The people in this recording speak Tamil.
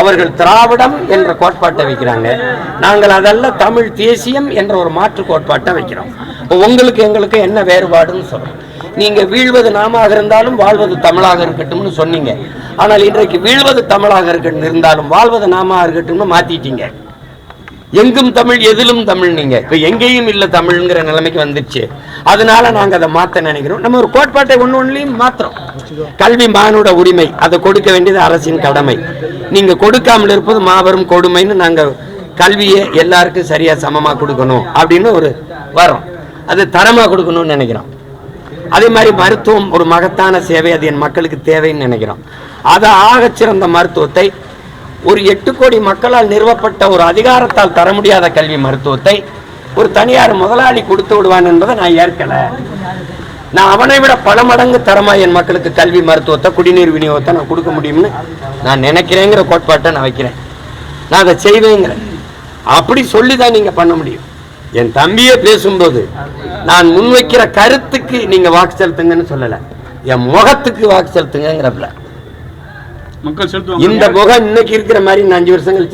அவர்கள் திராவிடம் என்ற கோட்பாட்டை வைக்கிறாங்க. நாங்கள் அதல்ல தமிழ் தேசியம் என்ற ஒரு மாற்று கோட்பாட்டை வைக்கிறோம். உங்களுக்கு எங்களுக்கு என்ன வேறுபாடுன்னு சொல்றோம். நீங்க வீழ்வது நாமாக இருந்தாலும் வாழ்வது தமிழாக இருக்கட்டும்னு சொன்னீங்க. ஆனால் இன்றைக்கு வீழ்வது தமிழாக இருக்கட்டும் இருந்தாலும் வாழ்வது நாமாக இருக்கட்டும்னு மாத்திட்டீங்க. எங்கும் தமிழ் எதிலும் தமிழ். நீங்க இப்ப எங்கேயும் இல்ல தமிழ்ங்கிற நிலைமைக்கு வந்துருச்சு. அதனால நாங்க அதை மாத்த நினைக்கிறோம். நம்ம ஒரு கோட்பாட்டை ஒன்னுலயும் மாத்திரம். கல்வி மானுட உரிமை, அதை கொடுக்க வேண்டியது அரசின் கடமை. நீங்க கொடுக்காமல் இருப்பது மாபெரும் கொடுமைன்னு நாங்க கல்வியை எல்லாருக்கும் சரியா சமமா கொடுக்கணும் அப்படின்னு ஒரு வரோம். அது தரமா கொடுக்கணும்னு நினைக்கிறோம். அதே மாதிரி மருத்துவம் ஒரு மகத்தான சேவை, அது என் மக்களுக்கு தேவைன்னு நினைக்கிறோம். அதை ஆகச்சிறந்த மருத்துவத்தை ஒரு 8 கோடி மக்களால் நிறுவப்பட்ட ஒரு அதிகாரத்தால் தர முடியாத கல்வி மருத்துவத்தை ஒரு தனியார் முதலாளி கொடுத்து விடுவான் என்பதை நான் ஏற்கல. நான் அவனை விட பல மடங்கு தரமா என் மக்களுக்கு கல்வி மருத்துவத்தை குடிநீர் விநியோகத்தை நான் கொடுக்க முடியும்னு நான் நினைக்கிறேங்கிற கோட்பாட்டை நான் வைக்கிறேன். நான் அதை செய்வேங்கிறேன். அப்படி சொல்லிதான் நீங்க பண்ண முடியும். என் தம்பியே பேசும்போது நான் முன்வைக்கிற கருத்துக்கு நீங்க வாக்கு செலுத்துங்கன்னு சொல்லல, என் முகத்துக்கு வாக்கு செலுத்துங்கிறப்பல. இந்த முகம் இன்னைக்கு இருக்கிற மாதிரி 5 வருஷங்கள்